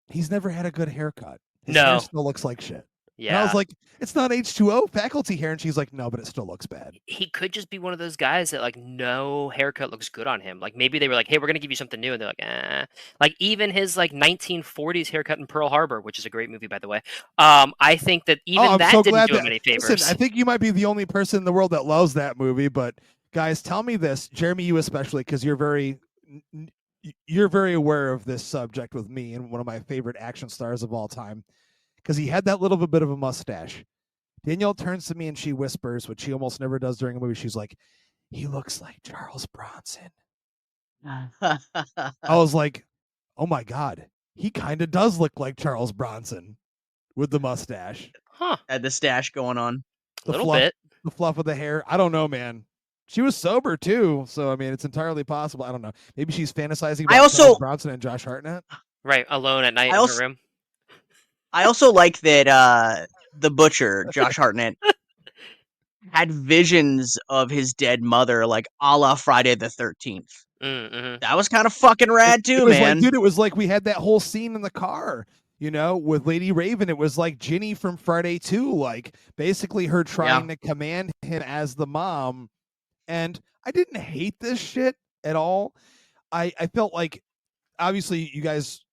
he's never had a good haircut. His hair still looks like shit. Yeah. And I was like, it's not H2O faculty hair. And she's like, no, but it still looks bad. He could just be one of those guys that, like, no haircut looks good on him. Like, maybe they were like, hey, we're going to give you something new. And they're like, eh. Like, even his, like, 1940s haircut in Pearl Harbor, which is a great movie, by the way. I think that even that didn't do him any favors. Listen, I think you might be the only person in the world that loves that movie. But, guys, tell me this. Jeremy, you especially, because you're very aware of this subject with me and one of my favorite action stars of all time. Because he had that little bit of a mustache. Danielle turns to me and she whispers, which she almost never does during a movie. She's like, he looks like Charles Bronson. I was like, oh my God. He kind of does look like Charles Bronson with the mustache. Huh. Had the stash going on. A little bit. The fluff of the hair. I don't know, man. She was sober too. So, I mean, it's entirely possible. I don't know. Maybe she's fantasizing about Charles Bronson and Josh Hartnett. Right. Alone at night in her room. I also like that the butcher, Josh Hartnett, had visions of his dead mother, like a la Friday the 13th. Mm-hmm. That was kind of fucking rad too, man. Like, dude, it was like we had that whole scene in the car, with Lady Raven. It was like Ginny from Friday 2, like basically her trying to command him as the mom. And I didn't hate this shit at all. I felt like, obviously, you guys,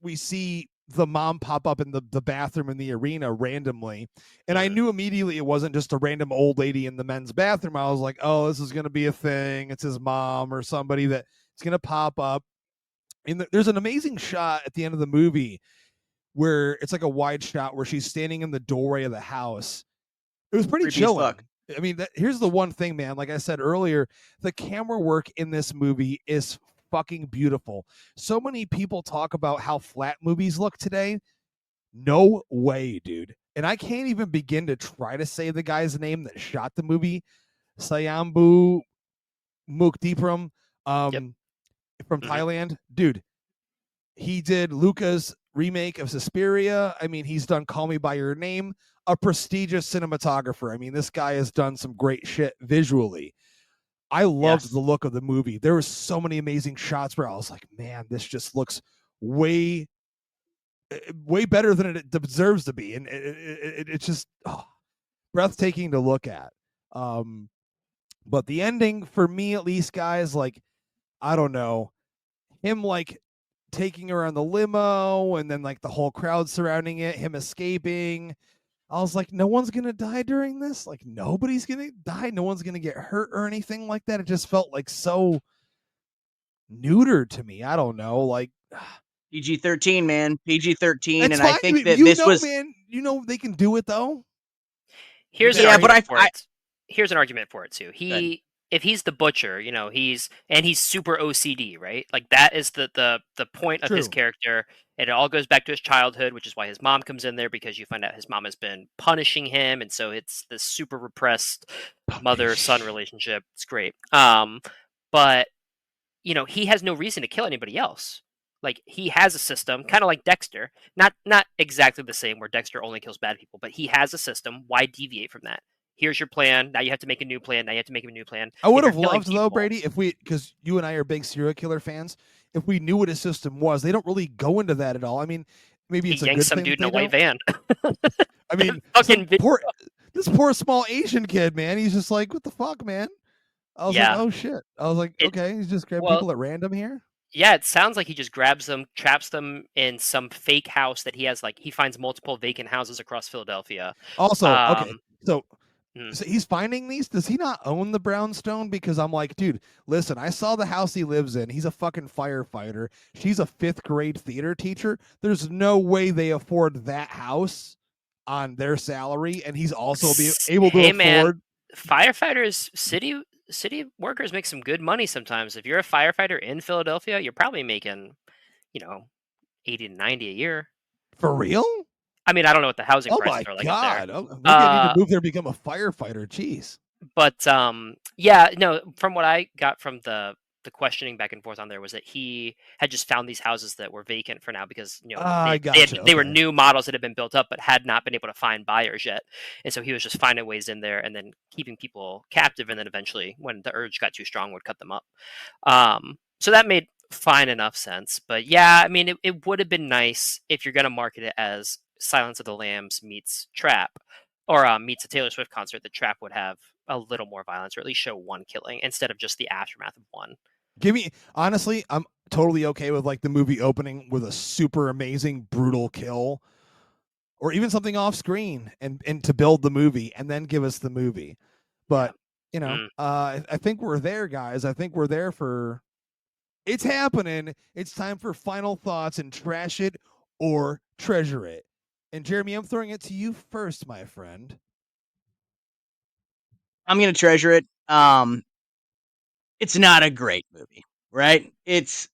we see the mom pop up in the bathroom in the arena randomly. And I knew immediately it wasn't just a random old lady in the men's bathroom. I was like, oh, this is going to be a thing. It's his mom or somebody that it's going to pop up. And there's an amazing shot at the end of the movie where it's like a wide shot where she's standing in the doorway of the house. It was pretty chilling. I mean, here's the one thing, man. Like I said earlier, the camera work in this movie is fucking beautiful. So many people talk about how flat movies look today. No way, dude. And I can't even begin to try to say the guy's name that shot the movie, Sayambu Mukdipram, from Thailand. Dude, he did Luca's remake of Suspiria. I mean, he's done Call Me By Your Name, a prestigious cinematographer. I mean, this guy has done some great shit visually. I loved the look of the movie. There were so many amazing shots where I was like, man, this just looks way better than it deserves to be. And it's just breathtaking to look at. But the ending, for me at least, guys, like, I don't know, him like taking her on the limo and then like the whole crowd surrounding it, him escaping. I was like, no one's going to die during this. Like, nobody's going to die. No one's going to get hurt or anything like that. It just felt like so neutered to me. I don't know. Like, PG-13, man. PG-13. And fine. I think that this was... Man, they can do it, though. Here's an argument for it. Here's an argument for it, too. If he's the butcher, he's super OCD, right? Like, that is the point of his character. And it all goes back to his childhood, which is why his mom comes in there, because you find out his mom has been punishing him. And so it's this super repressed mother-son relationship. It's great. But, he has no reason to kill anybody else. Like, he has a system, kind of like Dexter. Not exactly the same, where Dexter only kills bad people, but he has a system. Why deviate from that? Here's your plan. Now you have to make a new plan. Now you have to make a new plan. I would have loved, though, Brady, because you and I are big serial killer fans, if we knew what his system was. They don't really go into that at all. I mean, maybe it's a good thing. Some dude in a white van. I mean, this poor small Asian kid, man. He's just like, what the fuck, man? I was like, oh shit. I was like, okay, he's just grabbing people at random here. Yeah, it sounds like he just grabs them, traps them in some fake house that he has. Like, he finds multiple vacant houses across Philadelphia. Also, okay, so he's finding these. Does he not own the brownstone? Because I'm like, dude, listen, I saw the house he lives in. He's a fucking firefighter. She's a 5th grade theater teacher. There's no way they afford that house on their salary, and he's also able to afford. Firefighters, city city workers make some good money sometimes. If you're a firefighter in Philadelphia, you're probably making, 80 to 90 a year. For real? I mean, I don't know what the housing Oh prices my are like up there. god! Oh, maybe I need to Uh, move there, become a firefighter. Jeez. but yeah, no. From what I got from the questioning back and forth on there was that he had just found these houses that were vacant for now because I gotcha. they were Okay. new models that had been built up but had not been able to find buyers yet, and so he was just finding ways in there and then keeping people captive, and then eventually when the urge got too strong would cut them up. So that made fine enough sense. But yeah, I mean, it would have been nice if you're going to market it as Silence of the Lambs meets Trap, or meets a Taylor Swift concert, that Trap would have a little more violence, or at least show one killing instead of just the aftermath of one. Honestly, I'm totally okay with like the movie opening with a super amazing brutal kill, or even something off screen, and to build the movie and then give us the movie. But I think we're there, guys. I think we're there for. It's happening. It's time for final thoughts and trash it or treasure it. And Jeremy, I'm throwing it to you first, my friend. I'm gonna treasure it. It's not a great movie, right? It's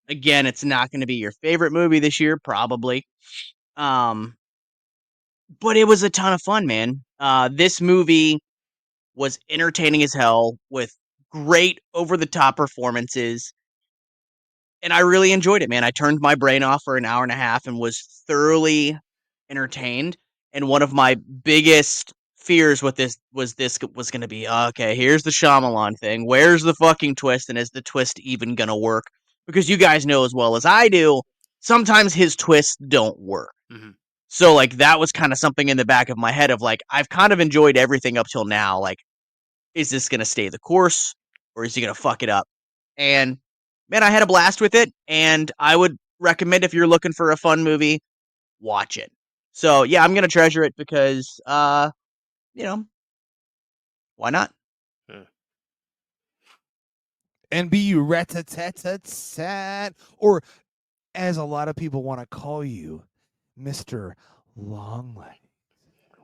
again, it's not going to be your favorite movie this year, probably. Um, but it was a ton of fun, man. This movie was entertaining as hell with great over the top performances, and I really enjoyed it, man. I turned my brain off for an hour and a half and was thoroughly entertained. And one of my biggest fears with this was going to be, okay, here's the Shyamalan thing. Where's the fucking twist, and is the twist even going to work? Because you guys know as well as I do, sometimes his twists don't work. Mm-hmm. So like that was kind of something in the back of my head of like, I've kind of enjoyed everything up till now. Like, is this going to stay the course, or is he going to fuck it up? And man, I had a blast with it, and I would recommend, if you're looking for a fun movie, watch it. So yeah, I'm gonna treasure it because you know, why not? And be you rat-a-tat-tat-tat, or as a lot of people want to call you, Mr. Longleg.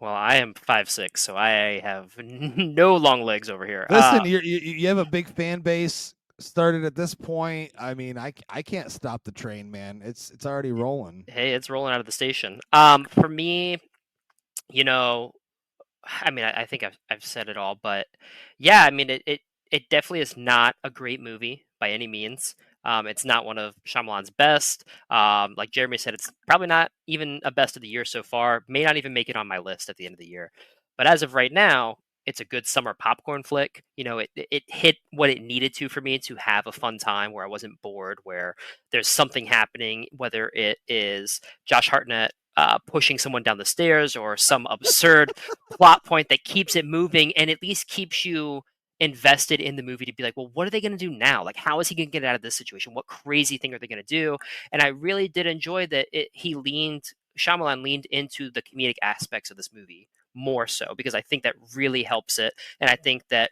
Well, I am 5'6", so I have no long legs over here. Listen, you have a big fan base started at this point. I mean, I can't stop the train, man. It's already rolling. Hey, it's rolling out of the station. For me, I mean, I think I've said it all, but yeah, I mean, it definitely is not a great movie by any means. It's not one of Shyamalan's best. Like Jeremy said, it's probably not even a best of the year so far. May not even make it on my list at the end of the year. But as of right now, it's a good summer popcorn flick. It hit what it needed to for me to have a fun time where I wasn't bored, where there's something happening, whether it is Josh Hartnett pushing someone down the stairs, or some absurd plot point that keeps it moving and at least keeps you invested in the movie to be like, well, what are they going to do now? Like, how is he going to get out of this situation? What crazy thing are they going to do? And I really did enjoy that Shyamalan leaned into the comedic aspects of this movie more so, because I think that really helps it. And I think that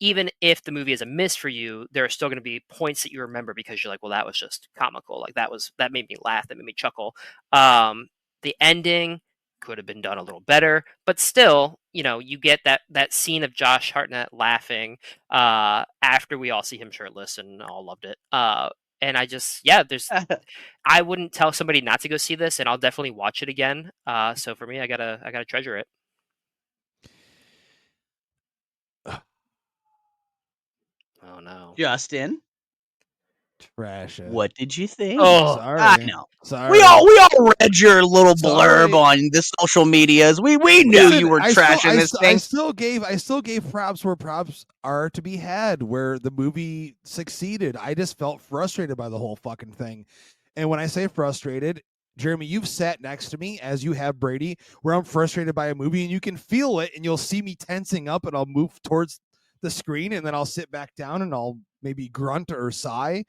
even if the movie is a miss for you, there are still going to be points that you remember because you're like, well, that was just comical. Like that made me laugh. That made me chuckle. The ending could have been done a little better, but still, you get that scene of Josh Hartnett laughing after we all see him shirtless, and all loved it. And I wouldn't tell somebody not to go see this, and I'll definitely watch it again. So for me, I gotta treasure it. Oh no, Justin, Trash it. what did you think? Oh, sorry. I know. Sorry. We all read your little blurb on the social medias. We knew you were trashing this thing. I still gave props where props are to be had, where the movie succeeded. I just felt frustrated by the whole fucking thing. And when I say frustrated, Jeremy, you've sat next to me, as you have Brady, where I'm frustrated by a movie, and you can feel it, and you'll see me tensing up, and I'll move towards the screen, and then I'll sit back down, and I'll maybe grunt or sigh.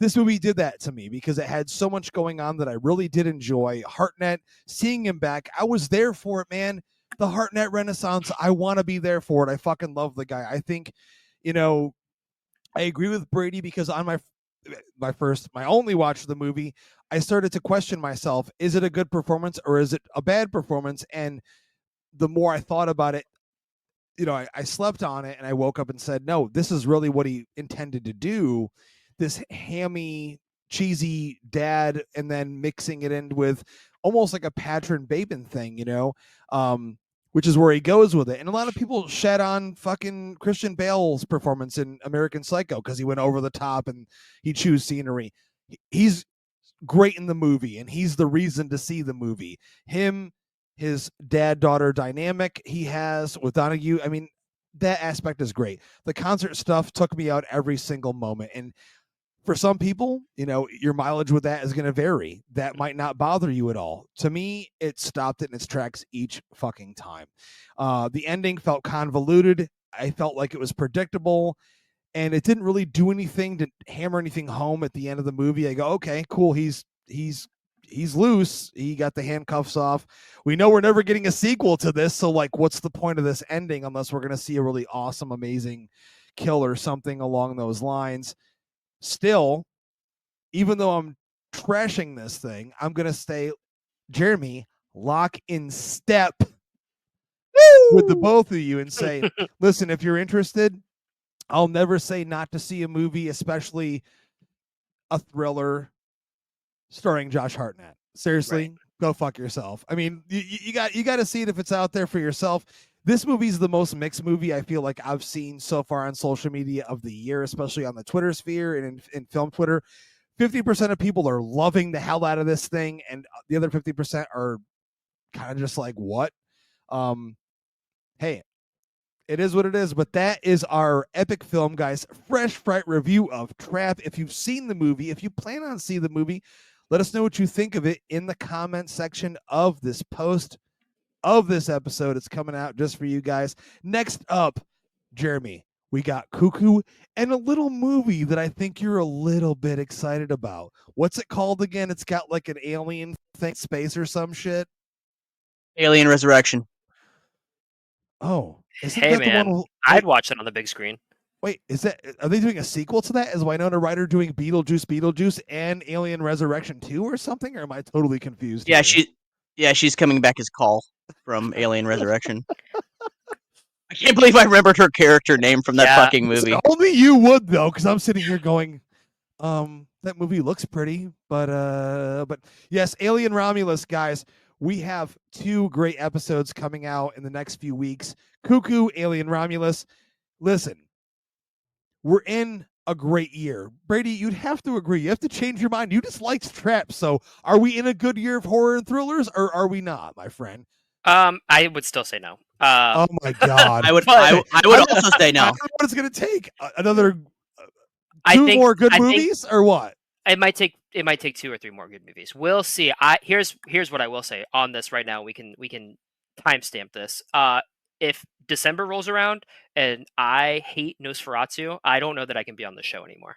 This movie did that to me because it had so much going on that I really did enjoy. Hartnett, seeing him back, I was there for it, man. The Hartnett Renaissance, I want to be there for it. I fucking love the guy. I think, I agree with Brady, because on my only watch of the movie, I started to question myself, is it a good performance or is it a bad performance? And the more I thought about it, I slept on it and I woke up and said, no, this is really what he intended to do. This hammy, cheesy dad, and then mixing it in with almost like a Patron Babin thing, which is where he goes with it. And a lot of people shed on fucking Christian Bale's performance in American Psycho because he went over the top and he chews scenery. He's great in the movie, and he's the reason to see the movie. His dad-daughter dynamic he has with Donahue, I mean, that aspect is great. The concert stuff took me out every single moment, and for some people, your mileage with that is going to vary. That might not bother you at all. To me, it stopped it in its tracks each fucking time. The ending felt convoluted. I felt like it was predictable, and it didn't really do anything to hammer anything home at the end of the movie. I go, okay, cool. He's loose. He got the handcuffs off. We know we're never getting a sequel to this. So like, what's the point of this ending unless we're going to see a really awesome, amazing kill or something along those lines? Still, even though I'm trashing this thing, I'm going to stay, Jeremy, lock in step with the both of you and say, listen, if you're interested, I'll never say not to see a movie, especially a thriller starring Josh Hartnett. Seriously, right. Go fuck yourself. I mean, you got to see it if it's out there for yourself. This movie's the most mixed movie I feel like I've seen so far on social media of the year, especially on the Twitter sphere and in film Twitter. 50% of people are loving the hell out of this thing, and the other 50% are kind of just like, what? Hey, it is what it is, but that is our Epic Film Guys Fresh Fright review of Trap. If you've seen the movie, if you plan on seeing the movie, let us know what you think of it in the comment section of this post of this episode. It's coming out just for you guys. Next up, Jeremy, we got Cuckoo and a little movie that I think you're a little bit excited about. What's it called again? It's got like an alien thing, space or some shit. Alien Resurrection. Oh, hey man, I'd watch it on the big screen. Wait, are they doing a sequel to that? Is Winona Ryder doing Beetlejuice, and Alien Resurrection 2 or something? Or am I totally confused? Yeah, she's coming back as Call from Alien Resurrection. I can't believe I remembered her character name from that fucking movie. Only you would though, because I'm sitting here going, that movie looks pretty, but yes, Alien Romulus, guys. We have 2 great episodes coming out in the next few weeks. Cuckoo, Alien Romulus. Listen, we're in a great year. Brady, you'd have to agree. You have to change your mind. You just liked Trap. So are we in a good year of horror and thrillers, or are we not, my friend? I would still say no. Oh my God. I would also say no. I don't know what it's going to take. Another 2 more good movies, or what? It might take 2 or 3 more good movies. We'll see. Here's what I will say on this right now. We can timestamp this. If December rolls around and I hate Nosferatu, I don't know that I can be on the show anymore.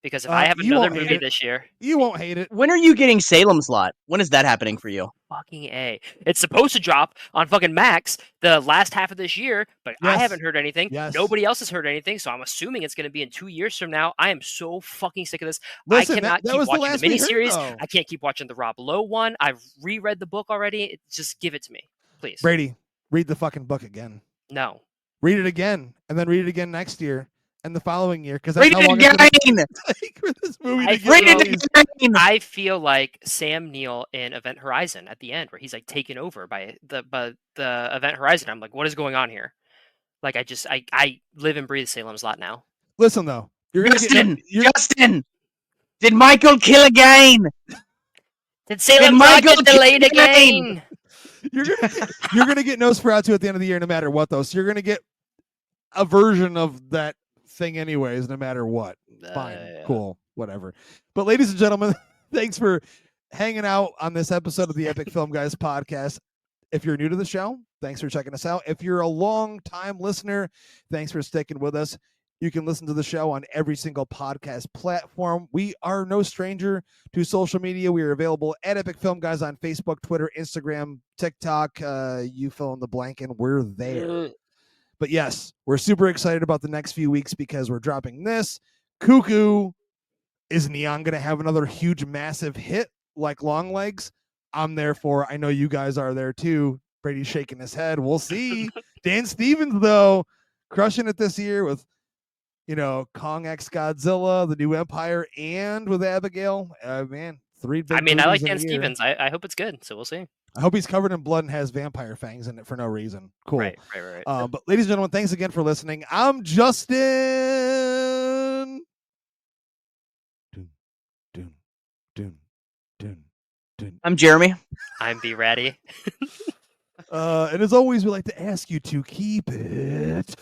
Because if I have another movie this year, you won't hate it. When are you getting Salem's Lot? When is that happening for you? Fucking A. It's supposed to drop on fucking Max the last half of this year, but yes. I haven't heard anything. Yes. Nobody else has heard anything, so I'm assuming it's going to be in 2 years from now. I am so fucking sick of this. Listen, I cannot keep watching the miniseries. I can't keep watching the Rob Lowe one. I've reread the book already. Just give it to me, please. Brady, read the fucking book again. No. Read it again, and then read it again next year. And the following year, because that's how long it's going to take for this movie to get released. I feel like Sam Neill in Event Horizon at the end, where he's like taken over by the Event Horizon. I'm like, what is going on here? Like, I live and breathe Salem's Lot now. Listen though, Justin, did Michael kill again? Did Salem's Lot get delayed again? You're gonna get Nosferatu at the end of the year, no matter what though. So you're gonna get a version of that thing anyways, no matter what. Fine, cool, whatever. But ladies and gentlemen, thanks for hanging out on this episode of the Epic Film Guys podcast. If you're new to the show, thanks for checking us out. If you're a long time listener, thanks for sticking with us. You can listen to the show on every single podcast platform. We are no stranger to social media. We are available at Epic Film Guys on Facebook, Twitter, Instagram, TikTok. You fill in the blank, and we're there. But yes, we're super excited about the next few weeks because we're dropping this. Cuckoo. Is Neon going to have another huge, massive hit like Long Legs? I'm there for. I know you guys are there too. Brady's shaking his head. We'll see. Dan Stevens, though, crushing it this year with, Kong X Godzilla, The New Empire, and with Abigail. Man, 3 big I mean, I like movies in Dan a year. Stevens. I hope it's good. So we'll see. I hope he's covered in blood and has vampire fangs in it for no reason. Cool. Right. But ladies and gentlemen, thanks again for listening. I'm Justin. I'm Jeremy. I'm Be Ratty. And as always, we like to ask you to keep it